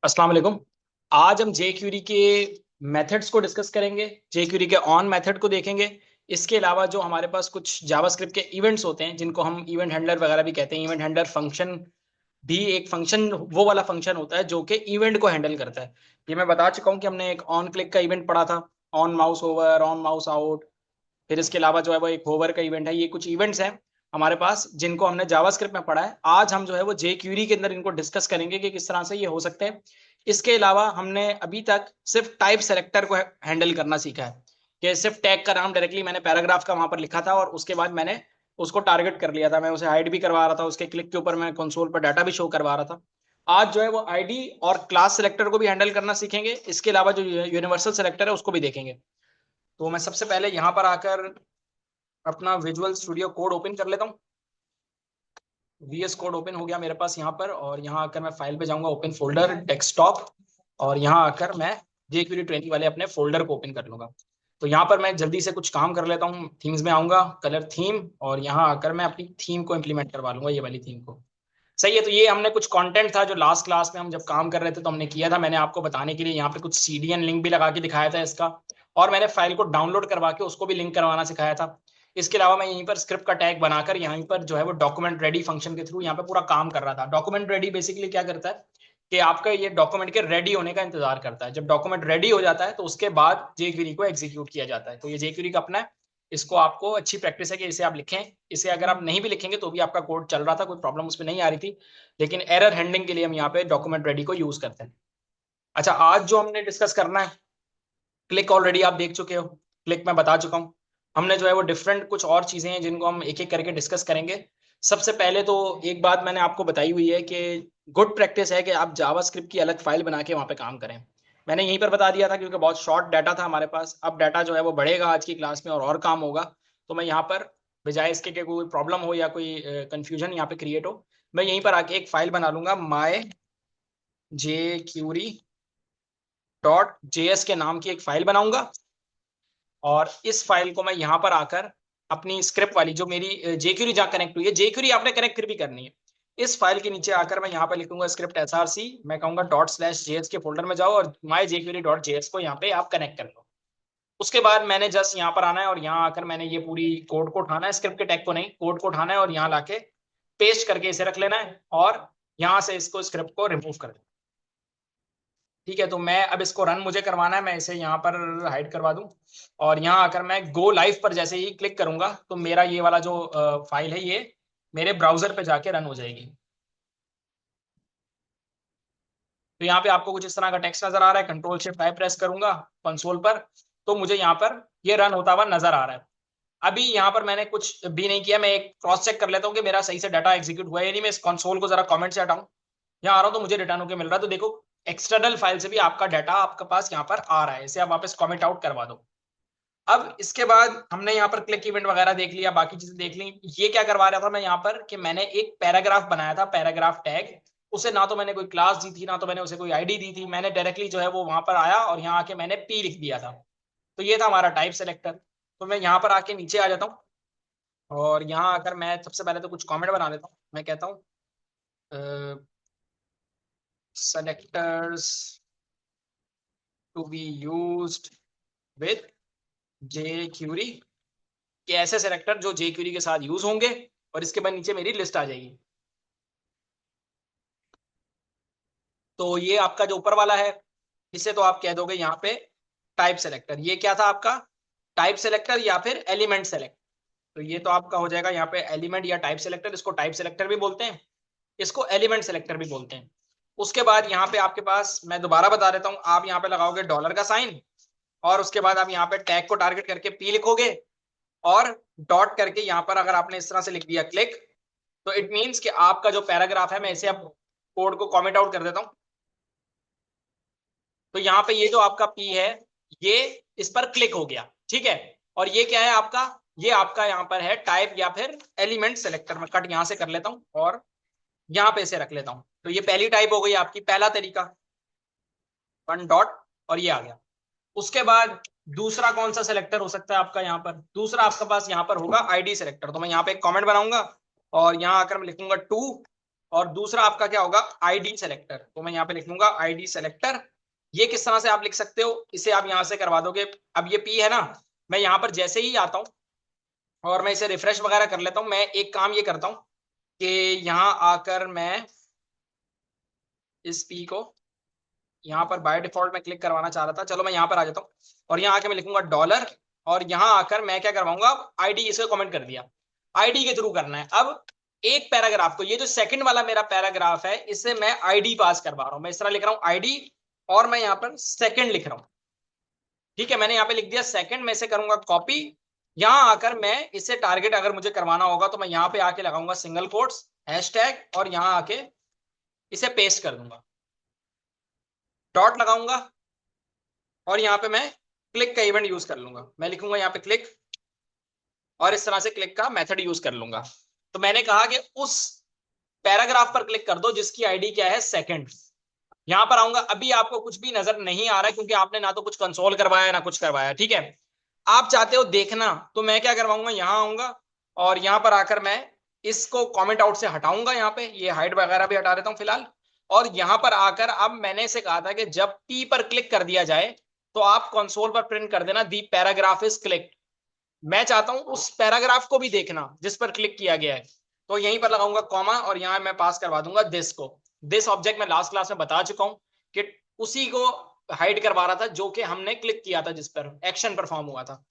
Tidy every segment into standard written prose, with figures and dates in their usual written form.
अस्सलाम वालेकुम। आज हम जेक्यूरी के मेथड्स को डिस्कस करेंगे, जेक्यूरी के ऑन मेथड को देखेंगे। इसके अलावा जो हमारे पास कुछ जावास्क्रिप्ट के इवेंट्स होते हैं जिनको हम इवेंट हैंडलर वगैरह भी कहते हैं, इवेंट हैंडलर फंक्शन भी एक फंक्शन वो वाला फंक्शन होता है जो कि इवेंट को हैंडल करता है। ये मैं बता चुका हूँ कि हमने एक ऑन क्लिक का इवेंट पढ़ा था, on mouse over, on mouse out. फिर इसके अलावा जो है वो एक होवर का इवेंट है। ये कुछ इवेंट्स हैं हमारे पास जिनको हमने जावास्क्रिप्ट में पढ़ा है। आज हम जो है वो जे क्यूरी के अंदर इनको डिस्कस करेंगे कि किस तरह से ये हो सकते हैं। इसके अलावा हमने अभी तक सिर्फ टाइप सेलेक्टर को हैंडल करना सीखा है कि सिर्फ टैग का नाम डायरेक्टली मैंने पैराग्राफ का वहां पर लिखा था और उसके बाद मैंने उसको टारगेट कर लिया था, मैं उसे हाइड भी करवा रहा था, उसके क्लिक के ऊपर मैं कंसोल पर डाटा भी शो करवा रहा था। आज जो है वो आईडी और क्लास सेलेक्टर को भी हैंडल करना सीखेंगे। इसके अलावा जो यूनिवर्सल सेलेक्टर है उसको भी देखेंगे। तो मैं सबसे पहले यहाँ पर आकर अपना विजुअल स्टूडियो कोड ओपन कर लेता हूँ। वीएस कोड ओपन हो गया मेरे पास यहाँ पर, और यहाँ आकर मैं फाइल पे जाऊंगा, ओपन फोल्डर डेस्कटॉप, और यहाँ आकर मैं jQuery 20 वाले अपने फोल्डर को ओपन कर लूंगा। तो यहाँ पर मैं जल्दी से कुछ काम कर लेता हूँ। थीम्स में आऊंगा, कलर थीम, और यहाँ आकर मैं अपनी थीम को इंप्लीमेंट करवा लूंगा, ये वाली थीम को। सही है। तो ये हमने कुछ कंटेंट था जो लास्ट क्लास में हम जब काम कर रहे थे तो हमने किया था। मैंने आपको बताने के लिए यहाँ पे कुछ सीडीएन लिंक भी लगा के दिखाया था इसका, और मैंने फाइल को डाउनलोड करवा के उसको भी लिंक करवाना सिखाया था। इसके अलावा मैं यहीं पर स्क्रिप्ट का टैग बनाकर यहीं पर जो है वो डॉक्यूमेंट रेडी फंक्शन के थ्रू यहाँ पे पूरा काम कर रहा था। डॉक्यूमेंट रेडी बेसिकली क्या करता है कि आपका ये डॉक्यूमेंट के रेडी होने का इंतजार करता है। जब डॉक्यूमेंट रेडी हो जाता है तो उसके बाद जेक्वेरी को एग्जीक्यूट किया जाता है। तो ये जेक्वेरी का अपना है, इसको आपको अच्छी प्रैक्टिस है कि इसे आप लिखें। इसे अगर आप नहीं भी लिखेंगे तो भी आपका कोड चल रहा था, कोई प्रॉब्लम उसमें नहीं आ रही थी। लेकिन एरर हैंडलिंग के लिए हम यहाँ पे डॉक्यूमेंट रेडी को यूज करते हैं। अच्छा, आज जो हमने डिस्कस करना है, क्लिक ऑलरेडी आप देख चुके हो, क्लिक मैं बता चुका हूँ। हमने जो है वो डिफरेंट कुछ और चीजें हैं जिनको हम एक एक करके डिस्कस करेंगे। सबसे पहले तो एक बात मैंने आपको बताई हुई है कि गुड प्रैक्टिस है कि आप जावास्क्रिप्ट की अलग फाइल बना के वहां पे काम करें। मैंने यहीं पर बता दिया था क्योंकि बहुत शॉर्ट डाटा था हमारे पास। अब डाटा जो है वो बढ़ेगा आज की क्लास में और काम होगा। तो मैं यहाँ पर बजाय इसके कि कोई प्रॉब्लम हो या कोई कंफ्यूजन यहाँ पे क्रिएट हो, मैं यहीं पर आके एक फाइल बना लूंगा, माई जे क्यूरी डॉट जेएस के नाम की एक फाइल बनाऊंगा। और इस फाइल को मैं यहाँ पर आकर अपनी स्क्रिप्ट वाली जो मेरी जेक्यूरी जहाँ कनेक्ट हुई है, जेक्यूरी आपने कनेक्ट फिर भी करनी है। इस फाइल के नीचे आकर मैं यहाँ पर लिखूंगा स्क्रिप्ट एसआरसी, मैं कहूंगा डॉट स्लैश जेएस के फोल्डर में जाओ और माई जेक्यूरी डॉट जेएस को यहाँ पे आप कनेक्ट कर लो। उसके बाद मैंने जस्ट यहाँ पर आना है और यहाँ आकर मैंने ये पूरी कोड को उठाना है, स्क्रिप्ट के टैग को नहीं, कोड को उठाना है और यहाँ लाके पेस्ट करके इसे रख लेना है और यहाँ से इसको स्क्रिप्ट को रिमूव कर देना। ठीक है, तो मैं अब इसको रन मुझे करवाना है, मैं इसे यहाँ पर हाइड करवा दूं। और यहाँ आकर मैं गो लाइव पर जैसे ही क्लिक करूंगा तो मेरा ये वाला जो फाइल है ये मेरे ब्राउजर पे जाके रन हो जाएगी। तो यहाँ पे आपको कुछ इस तरह का टेक्स्ट नजर आ रहा है, कंट्रोल शिफ्ट आई प्रेस करूंगा कंसोल पर, तो मुझे यहाँ पर ये रन होता हुआ नजर आ रहा है। अभी यहाँ पर मैंने कुछ भी नहीं किया, मैं एक क्रॉस चेक कर लेता हूँ कि मेरा सही से डाटा एग्जीक्यूट हुआ है या नहीं। मैं इस कंसोल को जरा कमेंट से हटाऊं, यहाँ आ रहा हूँ तो मुझे रिटर्न होकर मिल रहा है। तो देखो, एक्सटर्नल फाइल से भी आपका डाटा आपके पास यहाँ पर आ रहा है, इसे आप वापस कमेंट आउट करवा दो। अब इसके बाद हमने यहाँ पर क्लिक इवेंट वगैरह देख लिया, बाकी चीजें देख ली। ये क्या करवा रहा था मैं यहाँ पर कि मैंने एक पैराग्राफ बनाया था, पैराग्राफ टैग। उसे ना तो मैंने कोई क्लास दी थी ना तो मैंने उसे कोई आईडी दी थी, मैंने डायरेक्टली जो है वो वहां पर आया और यहाँ आके मैंने पी लिख दिया था। तो ये था हमारा टाइप सेलेक्टर। तो मैं यहाँ पर आके नीचे आ जाता हूँ और यहाँ आकर मैं सबसे पहले तो कुछ कमेंट बना लेता हूँ। मैं कहता हूँ selectors to be used with jQuery, कि ऐसे सेलेक्टर जो जे क्यूरी के साथ यूज होंगे, और इसके बाद नीचे मेरी लिस्ट आ जाएगी। तो ये आपका जो ऊपर वाला है, इसे तो आप कह दोगे यहाँ पे टाइप सेलेक्टर। ये क्या था आपका, टाइप सेलेक्टर या फिर एलिमेंट सेलेक्ट। तो ये तो आपका हो जाएगा यहाँ पे एलिमेंट या टाइप सेलेक्टर। इसको टाइप सेलेक्टर भी बोलते हैं, इसको एलिमेंट सेलेक्टर भी बोलते हैं। उसके बाद यहाँ पे आपके पास, मैं दोबारा बता देता हूँ, आप यहाँ पे लगाओगे डॉलर का साइन, और उसके बाद आप यहाँ पे टैग को टारगेट करके पी लिखोगे, और डॉट करके यहाँ पर अगर आपने इस तरह से लिख दिया क्लिक, तो इट मीन्स कि आपका जो पैराग्राफ है, मैं इसे अब कोड को कमेंट आउट कर देता हूं। तो यहाँ पे ये जो आपका पी है ये इस पर क्लिक हो गया, ठीक है। और ये क्या है आपका, ये आपका यहाँ पर है टाइप या फिर एलिमेंट सेलेक्टर। मैं कट यहाँ से कर लेता हूँ और यहाँ पे इसे रख लेता हूँ। तो ये पहली टाइप हो गई आपकी, पहला तरीका, वन डॉट, और ये आ गया। उसके बाद दूसरा कौन सा सेलेक्टर हो सकता है आपका, यहाँ पर दूसरा आपके पास यहाँ पर होगा आईडी सेलेक्टर। तो मैं यहाँ पे एक कमेंट बनाऊंगा और यहाँ आकर मैं लिखूंगा टू, और दूसरा आपका क्या होगा, आईडी सेलेक्टर। तो मैं यहाँ पे लिख लूंगा आईडी सेलेक्टर। ये किस तरह से आप लिख सकते हो, इसे आप यहां से करवा दोगे। अब ये पी है ना, मैं यहां पर जैसे ही आता हूं और मैं इसे रिफ्रेश वगैरह कर लेता हूं, मैं एक काम ये करता हूं कि यहां आकर मैं इस पी को यहाँ पर बाय डिफॉल्ट मैं क्लिक करवाना चाह रहा था, चलो मैं यहाँ पर आ जाता हूँ और यहाँ आके मैं लिखूंगा डॉलर, और यहाँ आकर मैं क्या करवाऊंगा, आईडी, इसे कमेंट कर दिया, आईडी के थ्रू करना है। अब एक पैराग्राफ को, ये जो सेकंड वाला मेरा पैराग्राफ है, इसे मैं आईडी पास करवा रहा हूं, मैं इस तरह लिख रहा हूं आईडी, और मैं यहाँ पर सेकंड लिख रहा हूं। ठीक है, मैंने यहाँ पे लिख दिया सेकंड, मैं इसे करूंगा कॉपी। यहां आकर मैं इसे टारगेट अगर मुझे करवाना होगा तो मैं यहाँ पे आके लगाऊंगा सिंगल कोट्स हैशटैग, और यहाँ आके इसे पेस्ट कर दूंगा, डॉट लगाऊंगा, और यहाँ पे मैं क्लिक का इवेंट यूज कर लूंगा। मैं लिखूंगा यहाँ पे क्लिक, और इस तरह से क्लिक का मेथड यूज कर लूंगा। तो मैंने कहा कि उस पैराग्राफ पर क्लिक कर दो जिसकी आईडी क्या है, सेकंड। यहां पर आऊंगा, अभी आपको कुछ भी नजर नहीं आ रहा है क्योंकि आपने ना तो कुछ कंसोल करवाया ना कुछ करवाया। ठीक है, आप चाहते हो देखना, तो मैं क्या करवाऊंगा, यहां आऊंगा और यहां पर आकर मैं इसको कमेंट आउट से हटाऊंगा, यहाँ पे ये हाइड वगैरह भी हटा देता हूं फिलहाल। और यहां पर आकर अब मैंने इसे कहा था कि जब पी पर क्लिक कर दिया जाए तो आप कंसोल पर प्रिंट कर देना दी पैराग्राफ इज क्लिक। मैं चाहता हूं उस पैराग्राफ को भी देखना जिस पर क्लिक किया गया है, तो यहीं पर लगाऊंगा कॉमा, और यहां मैं पास करवा दूंगा दिस को। दिस ऑब्जेक्ट मैं लास्ट क्लास में बता चुका हूं कि उसी को हाइड करवा रहा था जो कि हमने क्लिक किया था, जिस पर एक्शन परफॉर्म हुआ था।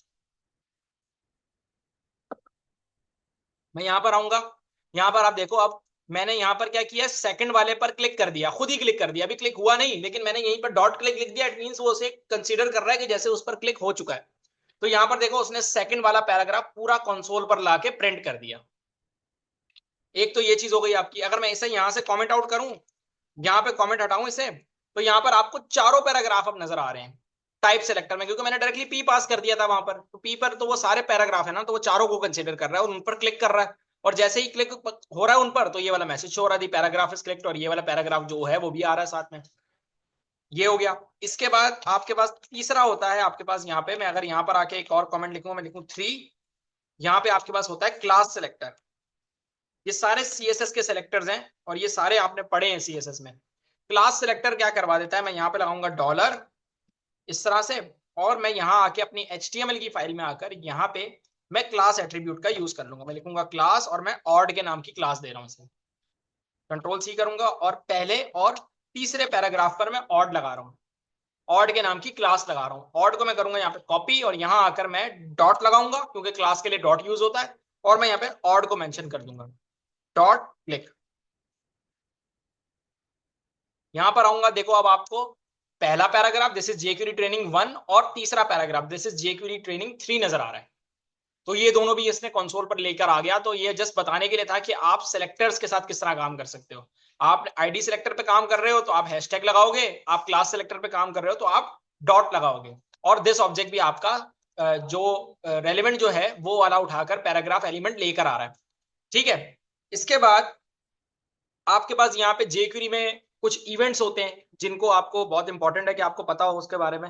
मैं यहां पर आऊंगा, यहां पर आप देखो, अब मैंने यहां पर क्या किया, सेकंड वाले पर क्लिक कर दिया, खुद ही क्लिक कर दिया, अभी क्लिक हुआ नहीं, लेकिन मैंने यहीं पर डॉट क्लिक लिख दिया, इट मींस वो उसे कंसीडर कर रहा है कि जैसे उस पर क्लिक हो चुका है। तो यहां पर देखो उसने सेकंड वाला पैराग्राफ पूरा कंसोल पर लाके प्रिंट कर दिया। एक तो ये चीज हो गई आपकी। अगर मैं इसे यहां से कमेंट आउट करूं, यहां पे कमेंट हटाऊं इसे, तो यहां पर आपको चारों पैराग्राफ अब नजर आ रहे हैं टाइप सेलेक्टर में, क्योंकि मैंने डायरेक्टली पी पास कर दिया था वहां पर। तो पी पर तो वो सारे पैराग्राफ है ना, तो वो चारों को कंसीडर कर रहा है और उन पर क्लिक कर रहा है, और जैसे ही क्लिक हो रहा है उन पर, तो ये वाला मैसेज हो रहा है, पैराग्राफ इज क्लिक्ड, और ये वाला पैराग्राफ जो है वो भी आ रहा है साथ में। ये हो गया। इसके बाद आपके पास तीसरा होता है, आपके पास यहाँ पे, मैं अगर यहाँ पर आके एक और कमेंट लिखूं, मैं लिखूं 3, यहाँ पे आपके पास होता है क्लास सेलेक्टर। ये सारे सीएसएस के सेलेक्टर्स हैं और ये सारे आपने पढ़े हैं सीएसएस में। क्लास सेलेक्टर क्या करवा देता है, मैं यहाँ पे लगाऊंगा डॉलर इस तरह से, और मैं यहाँ आके अपनी HTML की फाइल में आकर यहाँ पे मैं क्लास एट्रीब्यूट का यूज कर लूंगा। मैं लिखूंगा क्लास, और मैं ऑड के नाम की क्लास दे रहा हूँ इसे, कंट्रोल सी करूंगा, और पहले और तीसरे पैराग्राफ पर मैं ऑड लगा रहा हूँ, ऑड के नाम की क्लास लगा रहा हूँ। ऑड को मैं करूंगा यहाँ पे कॉपी, और यहाँ आकर मैं डॉट लगाऊंगा क्योंकि क्लास के लिए डॉट यूज होता है, और मैं यहाँ पे ऑड को मेंशन कर दूंगा, डॉट क्लिक। यहां पर आऊंगा, देखो अब आपको पहला पैराग्राफ दिस इज जेक्यूरी ट्रेनिंग 1 और तीसरा पैराग्राफ दिस इज जेक्यूरी ट्रेनिंग 3 नजर आ रहा है। तो ये दोनों भी इसने कंसोल पर लेकर आ गया। तो ये जस्ट बताने के लिए था कि आप सेलेक्टर्स के साथ किस तरह काम कर सकते हो। आप आईडी सेलेक्टर पे काम कर रहे हो तो आप हैशटैग लगाओगे, आप क्लास सेलेक्टर पे काम कर रहे हो तो आप डॉट लगाओगे, और दिस ऑब्जेक्ट भी आपका जो रेलिवेंट जो है वो वाला उठाकर पैराग्राफ एलिमेंट लेकर आ रहा है। ठीक है, इसके बाद आपके पास यहाँ पे जेक्यूरी में कुछ इवेंट्स होते हैं जिनको आपको बहुत इंपॉर्टेंट है कि आपको पता हो उसके बारे में।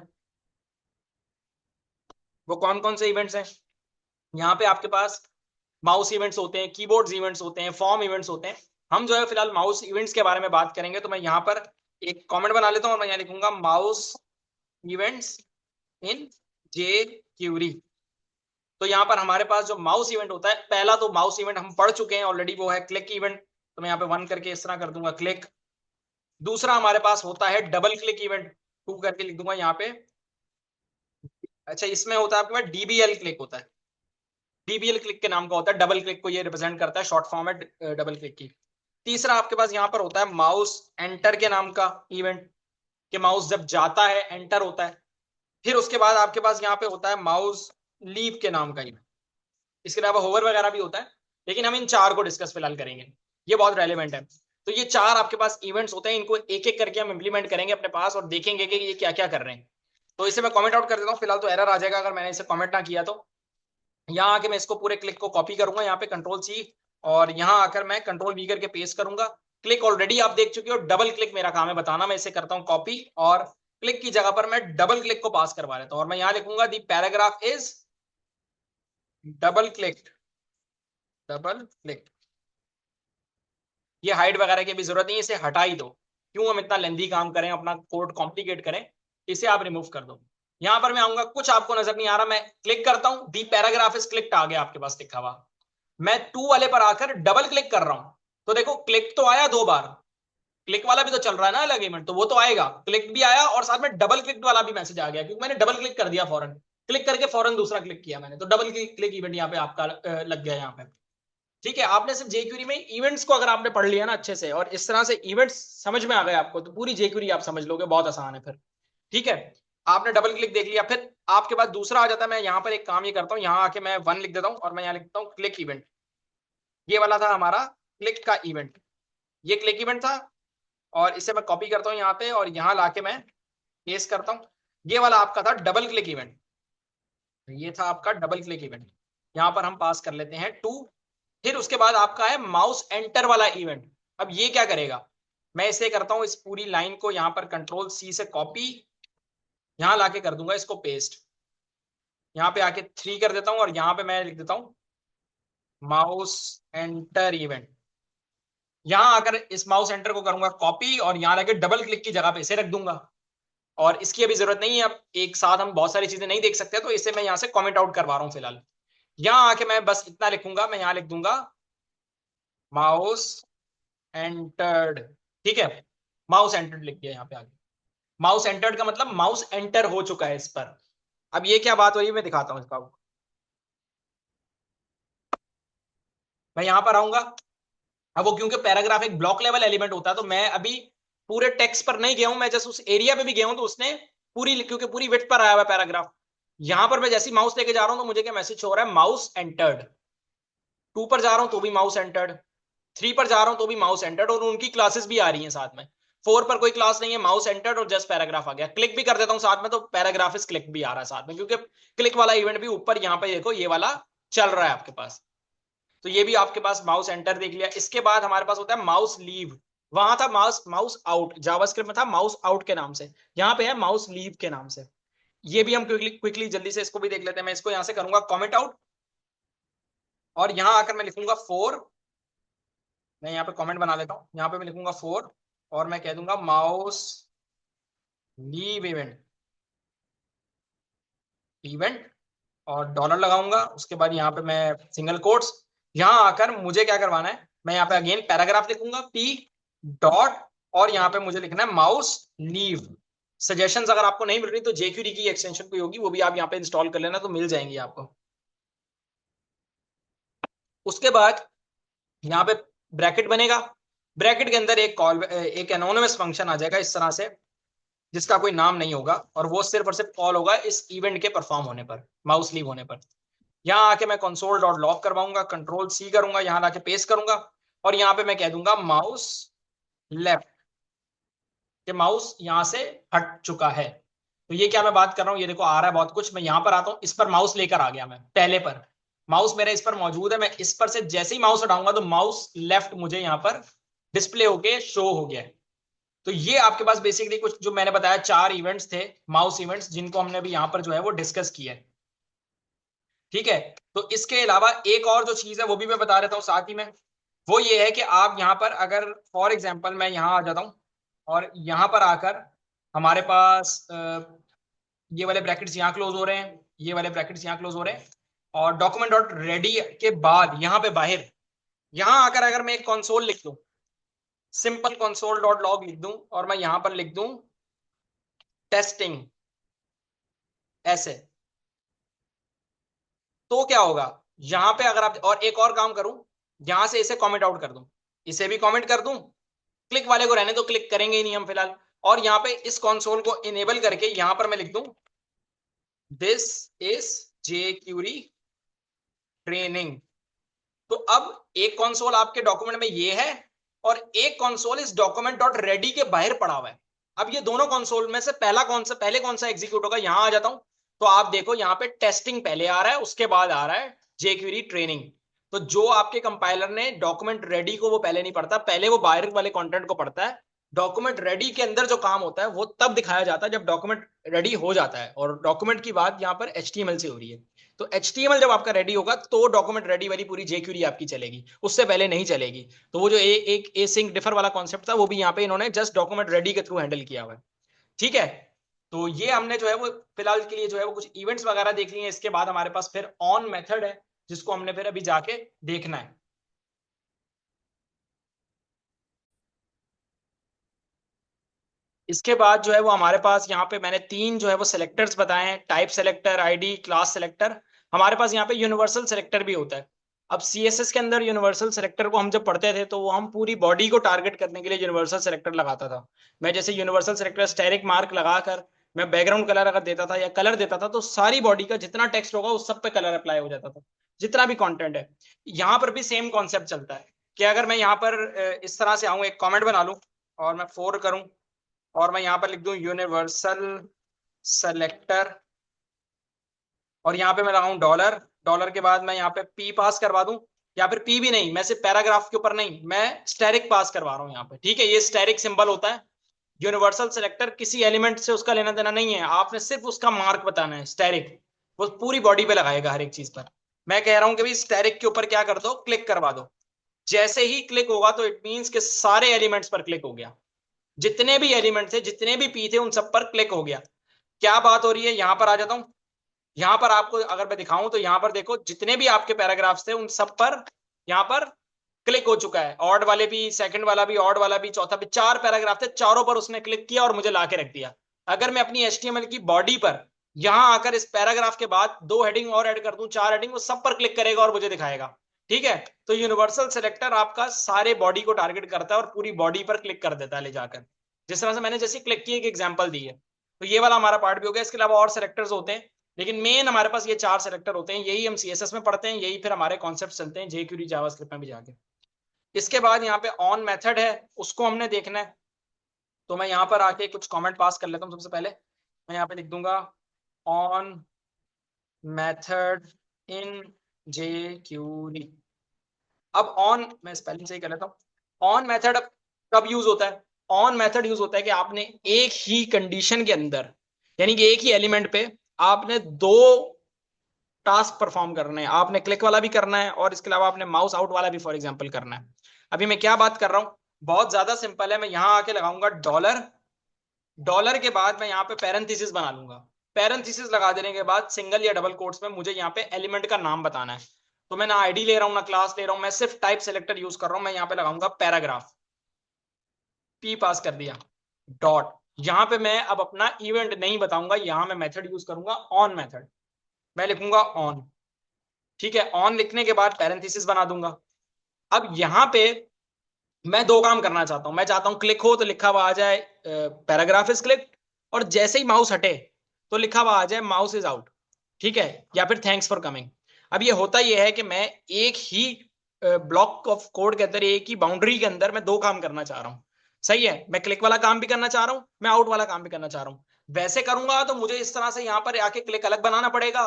वो कौन कौन से इवेंट्स हैं, यहाँ पे आपके पास माउस इवेंट्स होते हैं, कीबोर्ड इवेंट्स होते हैं, फॉर्म इवेंट्स होते हैं। हम जो है फिलहाल माउस इवेंट्स के बारे में बात करेंगे। तो मैं यहाँ पर एक कमेंट बना लेता हूँ और मैं यहाँ लिखूंगा mouse events in jQuery. तो यहाँ पर हमारे पास जो माउस इवेंट होता है, पहला तो माउस इवेंट हम पढ़ चुके हैं ऑलरेडी, वो है क्लिक इवेंट। तो मैं यहाँ पे 1 करके इस तरह कर दूंगा क्लिक। दूसरा हमारे पास होता है डबल क्लिक इवेंट, 2 करके लिख दूंगा यहाँ पे। अच्छा, इसमें होता है आपके पास डीबीएल क्लिक होता है, डीबीएल क्लिक के नाम का होता है, डबल क्लिक को ये रिप्रेजेंट करता है, शॉर्ट फॉर्म है डबल क्लिक की। तीसरा आपके पास यहाँ पर होता है माउस एंटर के नाम का इवेंट, कि माउस जब जाता है एंटर होता है। फिर उसके बाद आपके पास यहाँ पे होता है माउस लीव के नाम का इवेंट। इसके अलावा होवर वगैरह भी होता है, लेकिन हम इन चार को डिस्कस फिलहाल करेंगे, ये बहुत रेलिवेंट है। तो ये चार आपके पास इवेंट्स होते हैं, इनको एक एक करके हम इंप्लीमेंट करेंगे अपने पास और देखेंगे कि ये क्या क्या कर रहे हैं। तो इसे मैं कमेंट आउट कर देता हूँ फिलहाल, तो एरर आ जाएगा अगर मैंने इसे कमेंट ना किया तो। यहाँ आके मैं इसको पूरे क्लिक को कॉपी करूंगा, यहाँ पे कंट्रोल सी, और यहाँ आकर मैं कंट्रोल वी करके पेस्ट करूंगा। क्लिक ऑलरेडी आप देख चुके हो, डबल क्लिक मेरा काम है बताना। मैं इसे करता हूँ कॉपी, और क्लिक की जगह पर मैं डबल क्लिक को पास करवा लेता हूँ, और मैं यहाँ लिखूंगा the paragraph is double click, double click. ये हाइड वगैरह की भी जरूरत नहीं, इसे हटा ही दो, क्यों हम इतना लेंदी काम करें, अपना कोड कॉम्प्लिकेट करें, इसे आप रिमूव कर दो। यहां पर मैं आऊंगा, कुछ आपको नजर नहीं आ रहा, मैं क्लिक करता हूं, दी पैराग्राफ इज क्लिक्ड आ गया आपके पास लिखा हुआ। मैं टू वाले पर आकर डबल क्लिक कर रहा हूं, तो देखो क्लिक तो आया 2 बार, क्लिक वाला भी तो चल रहा है ना अलग इवेंट, तो वो तो आएगा, क्लिक भी आया और साथ में डबल क्लिक वाला भी मैसेज आ गया, क्योंकि मैंने डबल क्लिक कर दिया फौरन, क्लिक करके फौरन दूसरा क्लिक किया मैंने, तो डबल क्लिक इवेंट यहाँ पे आपका लग गया यहाँ पे। ठीक है, आपने सिर्फ जेक्यूरी में इवेंट्स को अगर आपने पढ़ लिया ना अच्छे से, और इस तरह से इवेंट्स समझ में आ गए आपको, तो पूरी जेक्यूरी आप समझ लोगे, बहुत आसान है फिर। ठीक है, आपने डबल क्लिक देख लिया, फिर आपके पास दूसरा आ जाता है। मैं यहाँ पर एक काम ये करता हूँ, यहाँ आके मैं 1 लिख देता हूँ और मैं यहाँ लिखता हूँ क्लिक इवेंट। ये वाला था हमारा क्लिक का इवेंट, ये क्लिक इवेंट था, और इसे मैं कॉपी करता हूँ यहाँ पे और यहाँ लाके मैं पेस्ट करता हूँ। ये वाला आपका था डबल क्लिक इवेंट, ये था आपका डबल क्लिक इवेंट, यहाँ पर हम पास कर लेते हैं 2। फिर उसके बाद आपका है माउस एंटर वाला इवेंट। अब ये क्या करेगा, मैं इसे करता हूं, इस पूरी लाइन को यहां पर कंट्रोल सी से कॉपी, यहां लाके कर दूंगा इसको पेस्ट, यहां पे आके 3 कर देता हूं और यहां पे मैं लिख देता हूं माउस एंटर इवेंट। यहां आकर इस माउस एंटर को करूंगा कॉपी और यहां लाके डबल क्लिक की जगह पे इसे रख दूंगा, और इसकी अभी जरूरत नहीं है, अब एक साथ हम बहुत सारी चीजें नहीं देख सकते, तो इसे मैं यहां से कॉमेंट आउट करवा रहा हूं फिलहाल। यहां आके मैं बस इतना लिखूंगा, मैं यहां लिख दूंगा माउस एंटर्ड। ठीक है, माउस एंटर्ड लिख दिया यहाँ पे आगे। माउस एंटर्ड का मतलब माउस एंटर हो चुका है इस पर। अब ये क्या बात हो रही है मैं दिखाता हूँ इसका, मैं यहां पर आऊंगा। अब वो क्योंकि पैराग्राफ एक ब्लॉक लेवल एलिमेंट होता है, तो मैं अभी पूरे टेक्स्ट पर नहीं गया हूं, मैं जस्ट उस एरिया पे भी गया हूं, तो उसने पूरी, क्योंकि पूरी विड्थ पर आया हुआ पैराग्राफ। यहां पर मैं जैसे माउस लेके जा रहा हूं तो मुझे क्या मैसेज हो रहा है, माउस एंटर्ड। 2 पर जा रहा हूं तो भी माउस एंटर्ड, 3 पर जा रहा हूं तो भी माउस एंटर्ड, और उनकी क्लासेस भी आ रही हैं साथ में। 4 पर कोई क्लास नहीं है, माउस एंटर्ड और जस्ट पैराग्राफ आ गया। क्लिक भी कर देता हूं साथ में, तो पैराग्राफ इस क्लिक भी आ रहा है साथ में, क्योंकि क्लिक वाला इवेंट भी ऊपर यहाँ पे देखो ये वाला चल रहा है आपके पास। तो ये भी आपके पास माउस एंटर देख लिया। इसके बाद हमारे पास होता है माउस लीव। वहां था माउस माउस आउट, जावास्क्रिप्ट में था माउस आउट के नाम से, यहाँ पे है माउस लीव के नाम से। ये भी हम क्विकली क्विकली जल्दी से इसको भी देख लेते हैं। मैं इसको यहां से करूंगा कॉमेंट आउट, और यहां आकर मैं लिखूंगा 4। मैं यहाँ पे कमेंट बना लेता हूँ, यहाँ पे मैं लिखूंगा 4 और मैं कह दूंगा माउस लीव इवेंट, इवेंट और डॉलर लगाऊंगा। उसके बाद यहाँ पे मैं सिंगल कोट्स, यहाँ आकर मुझे क्या करवाना है, मैं यहाँ पे अगेन पैराग्राफ लिखूंगा पी डॉट, और यहाँ पे मुझे लिखना है माउस लीव। सजेशंस अगर आपको नहीं मिल रही तो जेक्यूरी की एक्सटेंशन कोई होगी, वो भी आप यहाँ पे इंस्टॉल कर लेना, तो मिल जाएंगी आपको। उसके बाद यहाँ पे ब्रैकेट बनेगा, ब्रैकेट के अंदर एक कॉल, एक एनोनिमस फंक्शन आ जाएगा इस तरह से, जिसका कोई नाम नहीं होगा, और वो सिर्फ और सिर्फ कॉल होगा इस इवेंट के परफॉर्म होने पर, माउस लीव होने पर। यहाँ आके मैं कंसोल डॉट लॉग करवाऊंगा, कंट्रोल सी करूंगा, यहाँ लाके पेस्ट करूंगा, और यहाँ पे मैं कह दूंगा माउस लेफ्ट, कि माउस यहाँ से हट चुका है। तो ये क्या मैं बात कर रहा हूँ, ये देखो आ रहा है बहुत कुछ। मैं यहाँ पर आता हूँ, इस पर माउस लेकर आ गया, मैं पहले पर माउस मेरा इस पर मौजूद है, मैं इस पर से जैसे ही माउस हटाऊंगा तो माउस लेफ्ट मुझे यहाँ पर डिस्प्ले होके शो हो गया है। तो ये आपके पास बेसिकली कुछ जो मैंने बताया 4 इवेंट्स थे, माउस इवेंट्स, जिनको हमने अभी यहाँ पर जो है वो डिस्कस किया है। ठीक है, तो इसके अलावा एक और जो चीज है वो भी मैं बता देता हूँ साथ ही में। वो ये है कि आप यहाँ पर अगर फॉर एग्जांपल मैं यहाँ आ जाता हूँ और यहाँ पर आकर हमारे पास ये वाले ब्रैकेट्स यहाँ क्लोज हो रहे हैं, ये वाले ब्रैकेट्स यहाँ क्लोज हो रहे हैं, और डॉक्यूमेंट डॉट रेडी के बाद यहाँ पे बाहर, यहाँ आकर अगर मैं एक कंसोल लिख दूं, सिंपल कंसोल डॉट लॉग लिख दूं, और मैं यहाँ पर लिख दूं टेस्टिंग ऐसे, तो क्या होगा, यहां पे अगर आप, और एक और काम करूं, यहां से इसे कमेंट आउट कर दूं, इसे भी कमेंट कर दूं, क्लिक वाले को रहने तो, क्लिक करेंगे ही नहीं हम फिलहाल, और यहां पे इस कंसोल को इनेबल करके यहां पर मैं लिख दूं दिस इज jQuery ट्रेनिंग। तो अब एक कंसोल आपके डॉक्यूमेंट में ये है, और एक कंसोल इस डॉक्यूमेंट डॉट रेडी के बाहर पड़ा हुआ है। अब ये दोनों कंसोल में से पहले कौन सा एग्जीक्यूट होगा, यहां आ जाता हूं, तो आप देखो यहाँ पे टेस्टिंग पहले आ रहा है, उसके बाद आ रहा है jQuery ट्रेनिंग। तो जो आपके कंपाइलर ने डॉक्यूमेंट रेडी को वो पहले नहीं पढ़ता, पहले वो बाहर वाले कंटेंट को पढ़ता है, डॉक्यूमेंट रेडी के अंदर जो काम होता है वो तब दिखाया जाता है जब डॉक्यूमेंट रेडी हो जाता है, और डॉक्यूमेंट की बात यहाँ पर एचटीएमएल से हो रही है। तो एचटीएमएल जब आपका रेडी होगा तो डॉक्यूमेंट रेडी वाली पूरी जेक्यूरी आपकी चलेगी, उससे पहले नहीं चलेगी। तो वो जो एक एसिंक डिफर वाला कॉन्सेप्ट था वो भी यहाँ पे इन्होंने जस्ट डॉक्यूमेंट रेडी के थ्रू हैंडल किया हुआ है। ठीक है, तो ये हमने जो है वो फिलहाल के लिए जो है वो कुछ इवेंट्स वगैरह देख लिए। इसके बाद हमारे पास फिर ऑन मेथड है जिसको हमने फिर अभी जाके देखना है। इसके बाद जो है वो हमारे पास यहाँ पे मैंने तीन जो है वो सेलेक्टर्स बताए हैं, type selector, ID, class selector. हमारे पास यहाँ पे यूनिवर्सल सेलेक्टर भी होता है। अब सीएसएस के अंदर यूनिवर्सल सेलेक्टर को हम जब पढ़ते थे तो वो हम पूरी बॉडी को टारगेट करने के लिए यूनिवर्सल सेलेक्टर लगाता था। मैं जैसे यूनिवर्सल सेलेक्टर स्टेरिक मार्क लगाकर मैं बैकग्राउंड कलर अगर देता था या कलर देता था तो सारी बॉडी का जितना टेक्स्ट होगा उस सब पे कलर अप्लाई हो जाता था, जितना भी कंटेंट है। यहाँ पर भी सेम कॉन्सेप्ट चलता है कि अगर मैं यहाँ पर इस तरह से आऊँ, एक कॉमेंट बना लूँ और मैं फोर करूँ और मैं यहाँ पर लिख दूं यूनिवर्सल सेलेक्टर, और यहाँ पे मैं लगाऊं डॉलर, डॉलर के बाद मैं यहाँ पे पी पास करवा दूं, या फिर पी भी नहीं, मैं सिर्फ पैराग्राफ के ऊपर नहीं, मैं स्टैरिक पास करवा रहा हूँ यहाँ पे। ठीक है, ये स्टैरिक सिंबल होता है। यूनिवर्सल सेलेक्टर किसी एलिमेंट से उसका लेना देना नहीं है, आपने सिर्फ उसका मार्क बताना है स्टैरिक, वो पूरी बॉडी पे लगाएगा हर एक चीज पर। मैं कह रहा हूं कि भाई स्टैरिक के ऊपर क्या कर दो, क्लिक करवा दो। जैसे ही क्लिक होगा तो इट मीन्स के सारे एलिमेंट्स पर क्लिक हो गया, जितने भी एलिमेंट थे, जितने भी पी थे, उन सब पर क्लिक हो गया। क्या बात हो रही है, यहां पर आ जाता हूं। यहां पर आपको अगर मैं दिखाऊं तो यहां पर देखो जितने भी आपके पैराग्राफ्स थे उन सब पर यहां पर क्लिक हो चुका है। ऑड वाले भी, सेकंड वाला भी, ऑड वाला भी, चौथा भी, चार पैराग्राफ थे, चारों पर उसने क्लिक किया और मुझे ला के रख दिया। अगर मैं अपनी एचटीएमएल की बॉडी पर यहां आकर इस पैराग्राफ के बाद दो हेडिंग और ऐड कर दूं, चार हेडिंग, वो सब पर क्लिक करेगा और मुझे दिखाएगा। ठीक है, तो यूनिवर्सल सेलेक्टर आपका सारे बॉडी को टारगेट करता है और पूरी बॉडी पर क्लिक कर देता है ले जाकर, जिस तरह से मैंने जैसे क्लिक की एक एग्जांपल दी है। तो ये वाला हमारा पार्ट भी हो गया। इसके अलावा और सेलेक्टर्स होते हैं, लेकिन मेन हमारे पास ये चार सेलेक्टर होते हैं, यही हम सीएसएस में पढ़ते हैं, यही फिर हमारे कॉन्सेप्ट चलते हैं जेक्यूरी जावास्क्रिप्ट में भी जाके। इसके बाद यहाँ पे ऑन मेथड है, उसको हमने देखना है। तो मैं यहाँ पर आके कुछ कमेंट पास कर लेता हूँ। सबसे पहले मैं यहाँ पे लिख दूंगा ऑन मेथड इन जेक्यूरी। अब ऑन, मैं स्पेलिंग सही कर लेता हूँ। ऑन मेथड कब यूज होता है? ऑन मेथड यूज होता है कि आपने एक ही कंडीशन के अंदर, यानी कि एक ही एलिमेंट पे आपने दो टास्क परफॉर्म करने हैं। आपने क्लिक वाला भी करना है और इसके अलावा आपने माउस आउट वाला भी फॉर एग्जांपल करना है। अभी मैं क्या बात कर रहा हूं, बहुत ज्यादा सिंपल है। मैं यहां आके लगाऊंगा डॉलर, डॉलर के बाद मैं यहाँ पे पैरेंथेसिस बना लूंगा। पैरेंथेसिस लगा देने के बाद सिंगल या डबल कोट्स में मुझे यहाँ पे एलिमेंट का नाम बताना है। तो मैं ना आईडी ले रहा हूँ ना क्लास ले रहा हूँ, मैं सिर्फ टाइप सेलेक्टर यूज कर रहा हूँ। मैं यहाँ पे लगाऊंगा पैराग्राफ, पी पास कर दिया, डॉट। यहाँ पे मैं अब अपना इवेंट नहीं बताऊंगा, यहाँ मैं मेथड यूज करूंगा ऑन मेथड। मैं लिखूंगा ऑन। ठीक है, ऑन लिखने के बाद पैरेंथेसिस बना दूंगा। अब यहाँ पे मैं दो काम करना चाहता हूं। मैं चाहता हूं क्लिक हो तो लिखा हुआ आ जाए पैराग्राफ इज क्लिक, और जैसे ही माउस हटे तो लिखा हुआ आ जाए माउस इज आउट। ठीक है, या फिर थैंक्स फॉर कमिंग। अब ये होता यह है कि मैं एक ही ब्लॉक ऑफ कोड के अंदर, एक ही बाउंड्री के अंदर मैं दो काम करना चाह रहा हूं। सही है, मैं क्लिक वाला काम भी करना चाह रहा हूं, मैं आउट वाला काम भी करना चाह रहा हूं। वैसे करूंगा तो मुझे इस तरह से यहां पर आके क्लिक अलग बनाना पड़ेगा,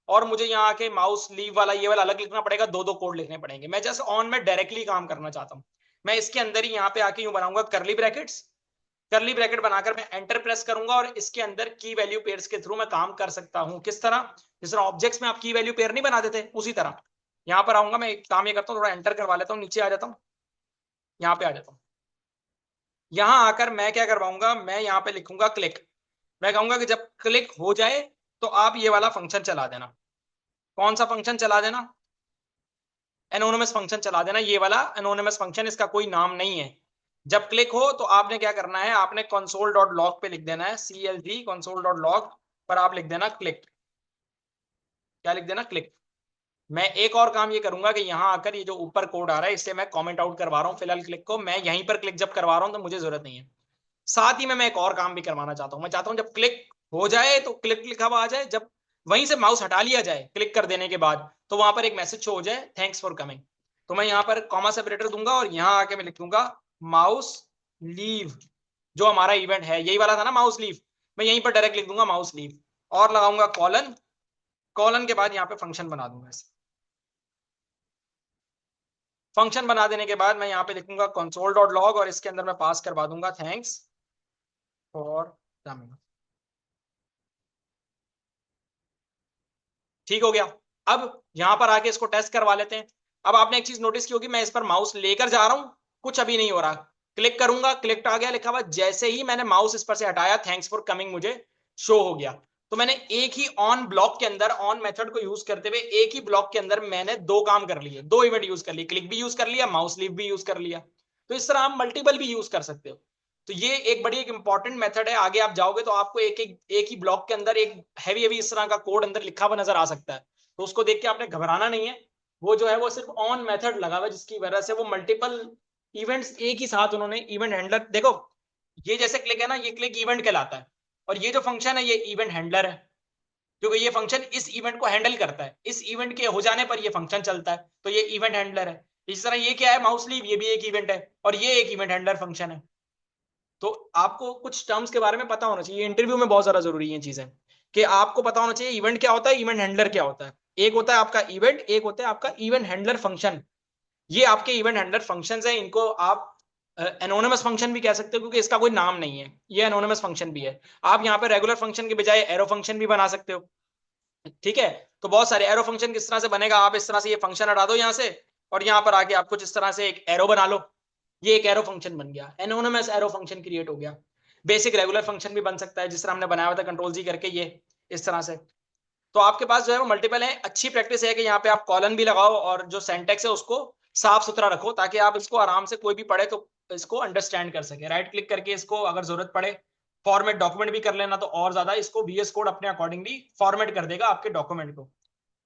और मुझे यहाँ आके माउस लीव वाला ये वाला अलग लिखना पड़ेगा, दो दो कोड लिखने पड़ेंगे। मैं जस्ट ऑन में डायरेक्टली काम करना चाहता हूँ। मैं इसके अंदर ही यहाँ पे आके यूं बनाऊंगा करली ब्रैकेट्स, करली ब्रैकेट बनाकर मैं एंटर प्रेस करूंगा और इसके अंदर की वैल्यू पेयर्स के थ्रू मैं काम कर सकता हूं। किस तरह? जिस तरह ऑब्जेक्ट्स में आप की वैल्यू पेयर नहीं बना देते, उसी तरह यहाँ पर आऊंगा। मैं एक काम ये करता हूँ, थोड़ा एंटर करवा लेता हूँ, नीचे आ जाता हूँ, यहाँ पे आ जाता हूँ। यहाँ आकर मैं क्या करवाऊंगा, मैं यहाँ पे लिखूंगा क्लिक। मैं कहूंगा कि जब क्लिक हो जाए तो आप ये वाला फंक्शन चला देना। कौन सा फंक्शन चला देना? एनोनिमस फंक्शन चला देना। ये वाला एनोनिमस फंक्शन, इसका कोई नाम नहीं है। जब क्लिक हो तो आपने क्या करना है, आपने कंसोल डॉट लॉग पे लिख देना है, CLG कंसोल डॉट लॉग पर आप लिख देना क्लिक। क्या लिख देना? क्लिक। मैं एक और काम ये करूंगा कि यहाँ आकर ये जो ऊपर कोड आ रहा है इससे मैं कमेंट आउट करवा रहा हूँ फिलहाल क्लिक को। मैं यहीं पर क्लिक जब करवा रहा हूँ तो मुझे जरूरत नहीं है। साथ ही में मैं एक और काम भी करवाना चाहता हूँ। मैं चाहता हूँ जब क्लिक हो जाए तो क्लिक लिखा हुआ आ जाए, जब वहीं से माउस हटा लिया जाए क्लिक कर देने के बाद तो वहां पर एक मैसेज शो हो जाए, थैंक्स फॉर कमिंग। तो मैं यहाँ पर कॉमा सेपरेटर दूंगा और यहाँ आके मैं लिख दूंगा माउस लीव। जो हमारा इवेंट है यही वाला था ना, माउस लीव। मैं यहीं पर डायरेक्ट लिख दूंगा माउस लीव और लगाऊंगा कॉलन। कॉलन के बाद यहाँ पे फंक्शन बना दूंगा ऐसे। फंक्शन बना देने के बाद मैं यहाँ पे लिखूंगा console.log और इसके अंदर मैं पास करवा दूंगा थैंक्स फॉर कमिंग। ठीक हो गया। अब यहां पर आके इसको टेस्ट करवा लेते हैं। अब आपने एक चीज नोटिस की होगी, मैं इस पर माउस लेकर जा रहा हूं, कुछ अभी नहीं हो रहा। क्लिक करूंगा, क्लिक आ गया लिखा हुआ। जैसे ही मैंने माउस इस पर से हटाया, थैंक्स फॉर कमिंग मुझे शो हो गया। तो मैंने एक ही ऑन ब्लॉक के अंदर, ऑन मेथड को यूज करते हुए एक ही ब्लॉक के अंदर मैंने दो काम कर लिए, दो इवेंट यूज कर लिए, क्लिक भी यूज कर लिया, माउस लीव भी यूज कर लिया। तो इस तरह आप मल्टीपल भी यूज कर सकते हो। तो ये एक बड़ी एक इंपॉर्टेंट मेथड है। आगे आप जाओगे तो आपको एक ही ब्लॉक के अंदर एक हैवी हैवी इस तरह का कोड अंदर लिखा हुआ नजर आ सकता है। तो उसको देख के आपने घबराना नहीं है। वो जो है वो सिर्फ ऑन मेथड लगा हुआ है, जिसकी वजह से वो मल्टीपल इवेंट्स एक ही साथ उन्होंने इवेंट हैंडलर, देखो ये जैसे क्लिक है ना, ये क्लिक इवेंट कहलाता है। और ये जो फंक्शन है ये इवेंट हैंडलर है, क्योंकि ये फंक्शन इस इवेंट को हैंडल करता है। इस इवेंट के हो जाने पर ये फंक्शन चलता है, तो ये इवेंट हैंडलर है। इस तरह ये क्या है, माउस लीव, ये भी एक इवेंट है और ये एक इवेंट हैंडलर फंक्शन है। तो आपको कुछ टर्म्स के बारे में पता होना चाहिए, इंटरव्यू में बहुत ज्यादा जरूरी है चीजें, कि आपको पता होना चाहिए इवेंट क्या होता है, इवेंट हैंडलर क्या होता है। एक होता है आपका इवेंट, एक होता है आपका इवेंट हैंडलर फंक्शन। ये आपके इवेंट हैंडलर फंक्शंस हैं, इनको आप एनोनिमस फंक्शन भी कह सकते हो, क्योंकि इसका कोई नाम नहीं है, ये एनोनिमस फंक्शन भी है। आप यहाँ पे रेगुलर फंक्शन के बजाय एरो फंक्शन भी बना सकते हो। ठीक है। तो बहुत सारे एरो फंक्शन किस तरह से बनेगा, आप इस तरह से ये फंक्शन हटा दो यहाँ से, और यहाँ पर आके आप कुछ इस तरह से एक एरो बना लो। ये एक एरो फंक्शन बन गया, एनोनिमस एरो फंक्शन क्रिएट हो गया। बेसिक रेगुलर फंक्शन भी बन सकता है, जिस तरह हमने बनाया हुआ था कंट्रोल जी करके, ये इस तरह से। तो आपके पास जो है वो मल्टीपल है। अच्छी प्रैक्टिस है कि यहाँ पे आप कॉलन भी लगाओ और जो सेंटेक्स है उसको साफ सुथरा रखो, ताकि आप इसको आराम से कोई भी पढ़े तो इसको अंडरस्टैंड कर सके। राइट क्लिक करके इसको अगर जरूरत पड़े फॉर्मेट डॉक्यूमेंट भी कर लेना, तो और ज्यादा इसको VS कोड अपने अकॉर्डिंगली फॉर्मेट कर देगा आपके डॉक्यूमेंट को।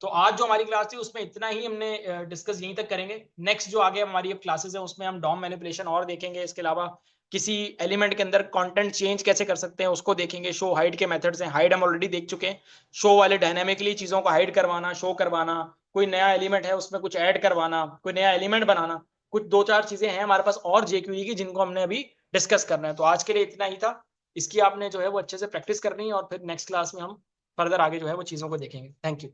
तो आज जो हमारी क्लास थी उसमें इतना ही हमने डिस्कस यहीं तक करेंगे। नेक्स्ट जो आगे हमारी क्लासेस है उसमें हम डॉम मैनिपुलेशन और देखेंगे। इसके अलावा किसी एलिमेंट के अंदर कंटेंट चेंज कैसे कर सकते हैं उसको देखेंगे। शो हाइड के मेथड्स हैं, हाइड हम ऑलरेडी देख चुके हैं। शो वाले डायनेमिकली चीजों को हाइड करवाना, शो करवाना, कोई नया एलिमेंट है उसमें कुछ ऐड करवाना, कोई नया एलिमेंट बनाना, कुछ दो चार चीजें हैं हमारे पास और जेक्यूई की, जिनको हमने अभी डिस्कस करना है। तो आज के लिए इतना ही था। इसकी आपने जो है वो अच्छे से प्रैक्टिस करनी है, और फिर नेक्स्ट क्लास में हम फर्दर आगे जो है वो चीजों को देखेंगे। Thank you.